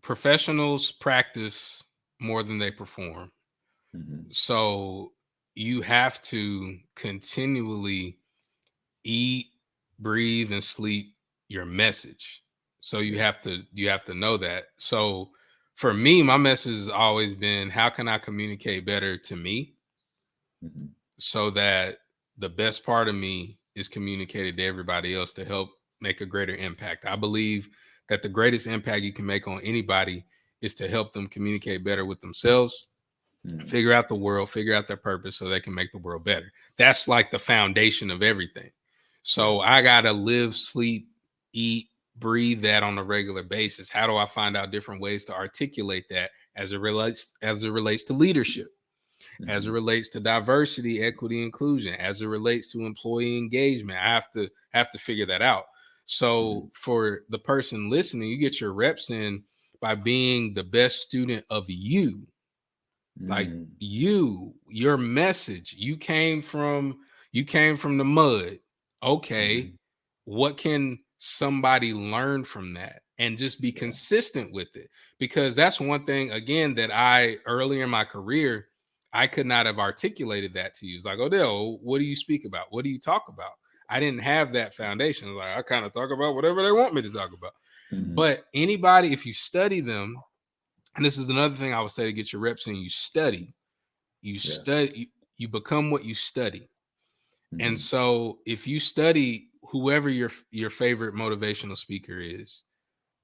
professionals practice more than they perform. So you have to continually eat, breathe, and sleep your message. So you have to know that. So for me, my message has always been, how can I communicate better to me so that the best part of me is communicated to everybody else to help make a greater impact. I believe that the greatest impact you can make on anybody is to help them communicate better with themselves, figure out the world, figure out their purpose so they can make the world better. That's like the foundation of everything. So I got to live, sleep, eat, breathe that on a regular basis. How do I find out different ways to articulate that as it relates to leadership, as it relates to diversity, equity, inclusion, as it relates to employee engagement? I have to figure that out. So for the person listening, you get your reps in by being the best student of you. Like your message, you came from the mud. Okay. What can somebody learn from that? And just be consistent with it. Because that's one thing, again, that earlier in my career, I could not have articulated that to you. It's like, Odell, what do you speak about? What do you talk about? I didn't have that foundation. Like, I kind of talk about whatever they want me to talk about. But anybody, if you study them, and this is another thing I would say to get your reps in, you study. You become what you study. And so if you study whoever your favorite motivational speaker is,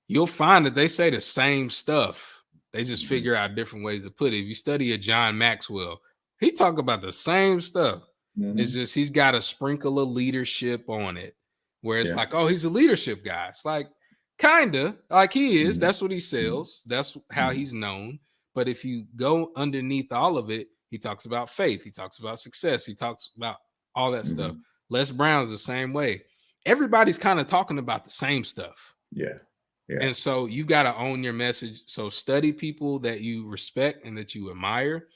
you'll find that they say the same stuff. They just figure out different ways to put it. If you study a John Maxwell, he talk about the same stuff. It's just he's got a sprinkle of leadership on it, where it's like, oh, he's a leadership guy. It's like, kinda like he is. That's what he sells. That's how he's known. But if you go underneath all of it, he talks about faith. He talks about success. He talks about all that stuff. Les Brown's the same way. Everybody's kind of talking about the same stuff. Yeah. And so you got to own your message. So study people that you respect and that you admire,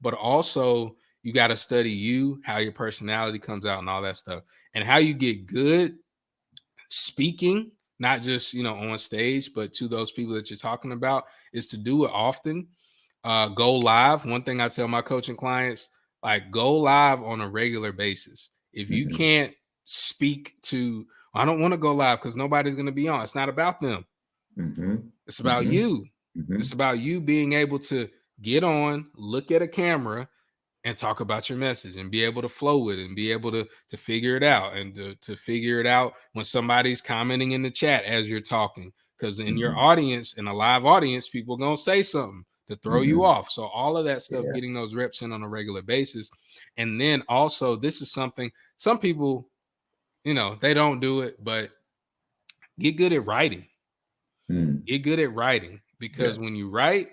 but also you got to study you, how your personality comes out and all that stuff, and how you get good speaking, not just, on stage, but to those people that you're talking about, is to do it often. Go live. One thing I tell my coaching clients, like, go live on a regular basis. If you can't speak to, I don't want to go live because nobody's going to be on. It's not about them. It's about you. It's about you being able to get on, look at a camera, and talk about your message and be able to flow with it and be able to figure it out, and to figure it out when somebody's commenting in the chat as you're talking. Because in your audience, in a live audience, people are going to say something to throw you off. So all of that stuff, getting those reps in on a regular basis. And then also, this is something some people, they don't do it, but get good at writing. Get good at writing, because when you write,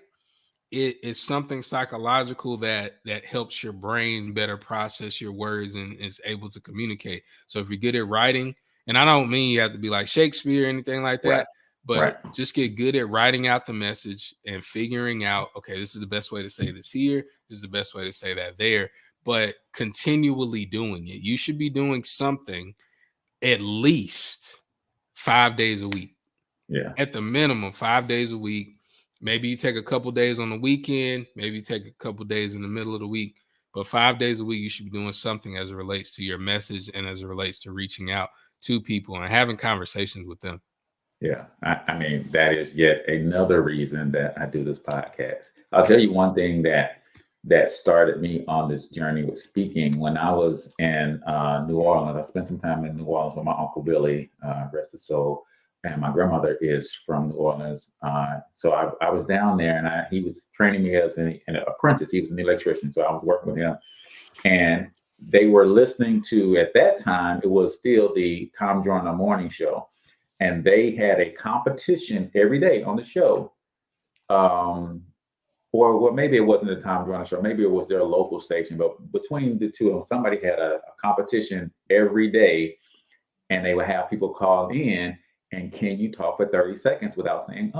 it is something psychological that helps your brain better process your words and is able to communicate. So if you're good at writing, and I don't mean you have to be like Shakespeare or anything like that, but just get good at writing out the message and figuring out, okay, this is the best way to say this here. is the best way to say that there. But continually doing it. You should be doing something at least 5 days a week. Yeah. At the minimum, 5 days a week. Maybe you take a couple days on the weekend. Maybe you take a couple days in the middle of the week. But 5 days a week, you should be doing something as it relates to your message and as it relates to reaching out to people and having conversations with them. Yeah. I mean, that is yet another reason that I do this podcast. I'll tell you one thing that started me on this journey with speaking. When I was in New Orleans, I spent some time in New Orleans with my Uncle Billy, rest his soul. And my grandmother is from New Orleans. So I was down there, and he was training me as an apprentice. He was an electrician. So I was working with him. And they were listening to, at that time, it was still the Tom Joyner Morning Show. And they had a competition every day on the show. Or well, maybe it wasn't the Tom Joyner Show. Maybe it was their local station. But between the two of them, somebody had a competition every day. And they would have people call in. And can you talk for 30 seconds without saying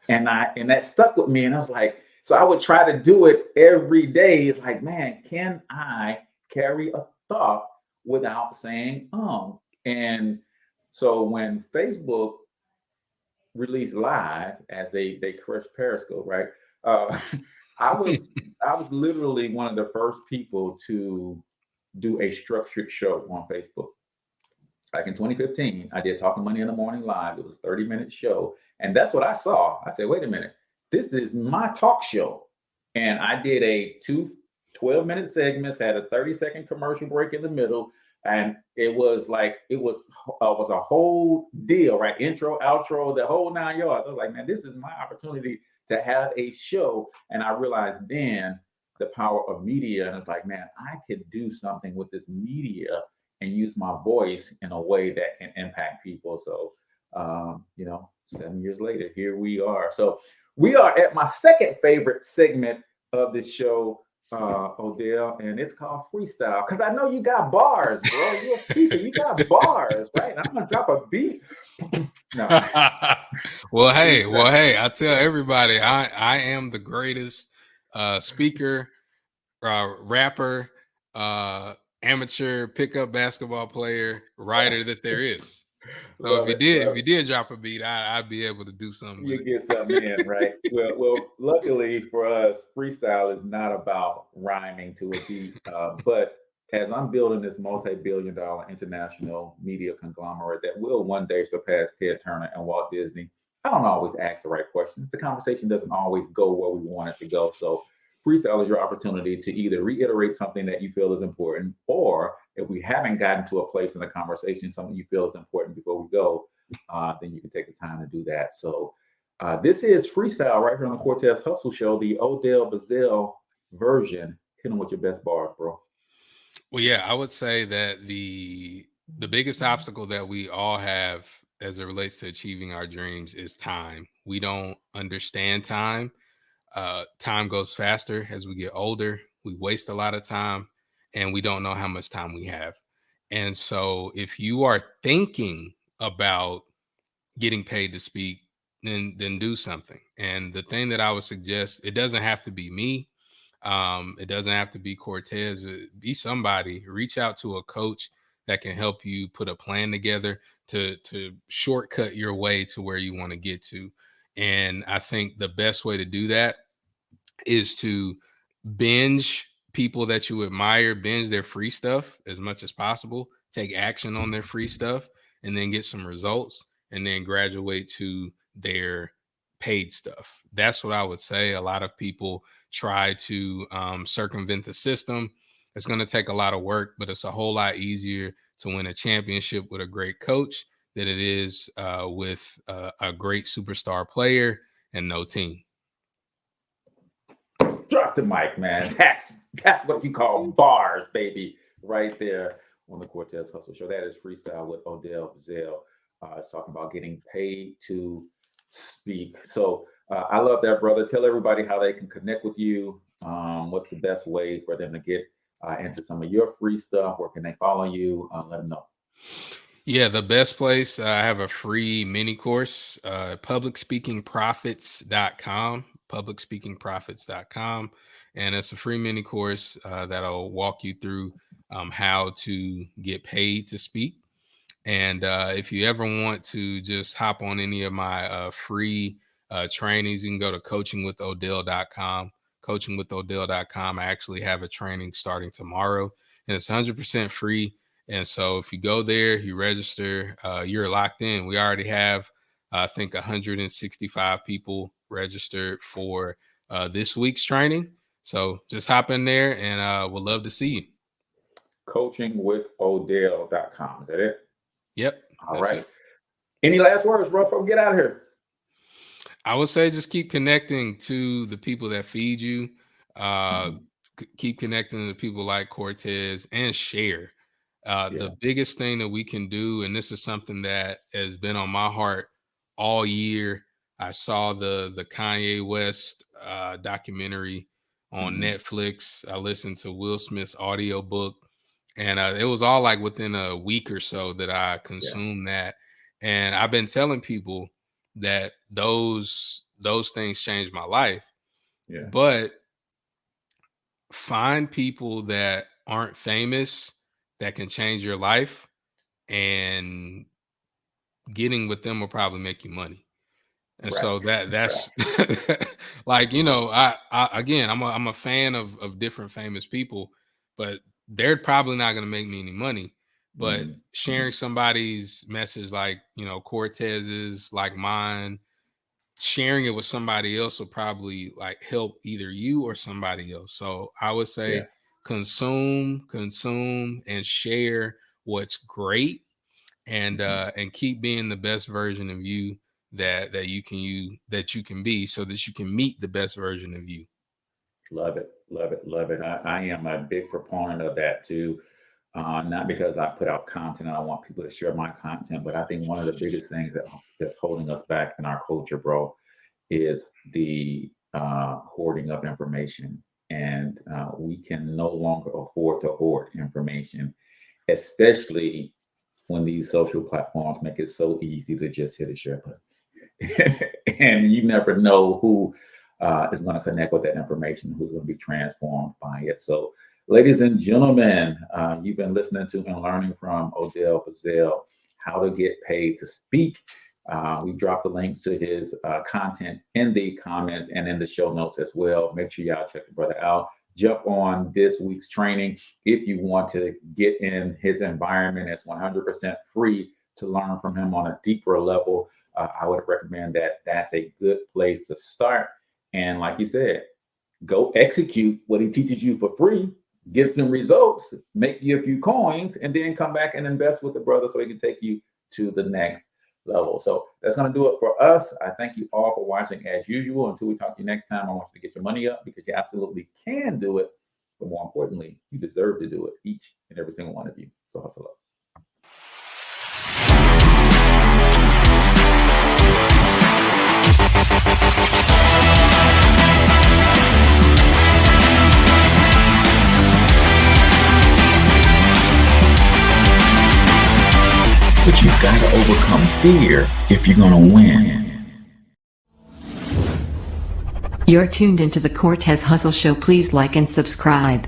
and that stuck with me. And I was like, so I would try to do it every day. It's like, man, can I carry a thought without saying And so when Facebook released Live, as they crushed Periscope, right? I was literally one of the first people to do a structured show on Facebook. Back in 2015, I did Talking Money in the Morning Live. It was a 30-minute show. And that's what I saw. I said, wait a minute, this is my talk show. And I did a 12-minute segments, had a 30-second commercial break in the middle. And it was a whole deal, right? Intro, outro, the whole 9 yards. I was like, man, this is my opportunity to have a show. And I realized then the power of media. And it's like, man, I could do something with this media and use my voice in a way that can impact people. So, 7 years later, here we are. So we are at my second favorite segment of this show, Odell, and it's called freestyle. Because I know you got bars, bro. You're a speaker. You got bars, right? And I'm gonna drop a beat. No. Well, hey, I tell everybody, I am the greatest speaker, rapper, amateur pickup basketball player, writer that there is. So if you did drop a beat, I'd be able to do something. You get something in, right? Well, luckily for us, freestyle is not about rhyming to a beat. But as I'm building this multi-billion-dollar international media conglomerate that will one day surpass Ted Turner and Walt Disney, I don't always ask the right questions. The conversation doesn't always go where we want it to go. So freestyle is your opportunity to either reiterate something that you feel is important, or if we haven't gotten to a place in the conversation, something you feel is important before we go, then you can take the time to do that. So this is freestyle right here on the Cortez Hustle Show, the Odell Bizzell version. Hit them with your best bars, bro. Well, yeah, I would say that the biggest obstacle that we all have as it relates to achieving our dreams is time. We don't understand time. Time goes faster as we get older. We waste a lot of time and we don't know how much time we have. And so if you are thinking about getting paid to speak, then do something. And the thing that I would suggest, it doesn't have to be me. It doesn't have to be Cortez. Be somebody. Reach out to a coach that can help you put a plan together to shortcut your way to where you want to get to. And I think the best way to do that is to binge people that you admire, binge their free stuff as much as possible, take action on their free stuff, and then get some results, and then graduate to their paid stuff. That's what I would say. A lot of people try to circumvent the system. It's going to take a lot of work, but it's a whole lot easier to win a championship with a great coach than it is with a great superstar player and no team. Drop the mic, man. That's what you call bars, baby, right there on the Cortez Hustle Show. That is freestyle with Odell Bizzell. It's talking about getting paid to speak. So I love that, brother. Tell everybody how they can connect with you. What's the best way for them to get into some of your free stuff? Where can they follow you? Let them know. Yeah, the best place, I have a free mini course, publicspeakingprofits.com, publicspeakingprofits.com. And it's a free mini course that'll walk you through how to get paid to speak. And if you ever want to just hop on any of my free trainings, you can go to coachingwithodell.com. Coachingwithodell.com. I actually have a training starting tomorrow, and it's 100% free. And so if you go there, you register, you're locked in. We already have, I think, 165 people registered for this week's training. So just hop in there, and we'll love to see you. Coachingwithodell.com. Is that it? Yep. All right. Any last words, bro, before we get out of here? I would say just keep connecting to the people that feed you. Keep connecting to people like Cortez, and share. The biggest thing that we can do, and this is something that has been on my heart all year. I saw the Kanye West documentary on Netflix. I listened to Will Smith's audiobook, and it was all like within a week or so that I consumed that. And I've been telling people that those things changed my life. Yeah. But find people that aren't famous that can change your life, and getting with them will probably make you money. And so that's like, you know, I'm a fan of different famous people, but they're probably not going to make me any money. But sharing somebody's message, like, you know, Cortez's, like mine, sharing it with somebody else will probably like help either you or somebody else. So I would say consume, and share what's great, and keep being the best version of you that you can be, so that you can meet the best version of you. Love it. I am a big proponent of that too. Not because I put out content and I want people to share my content, but I think one of the biggest things that's holding us back in our culture, bro, is the hoarding of information. And we can no longer afford to hoard information, especially when these social platforms make it so easy to just hit a share button. And you never know who is going to connect with that information, who's going to be transformed by it. So, ladies and gentlemen, you've been listening to and learning from Odell Bizzell, how to get paid to speak. We dropped the links to his content in the comments and in the show notes as well. Make sure y'all check the brother out. Jump on this week's training. If you want to get in his environment, it's 100% free to learn from him on a deeper level. I would recommend that. That's a good place to start. And like you said, go execute what he teaches you for free, get some results, make you a few coins, and then come back and invest with the brother so he can take you to the next level. So that's going to do it for us. I thank you all for watching as usual. Until we talk to you next time, I want you to get your money up, because you absolutely can do it. But more importantly, you deserve to do it, each and every single one of you. So hustle up. But you've got to overcome fear if you're going to win. You're tuned into the Cortez Hustle Show. Please like and subscribe.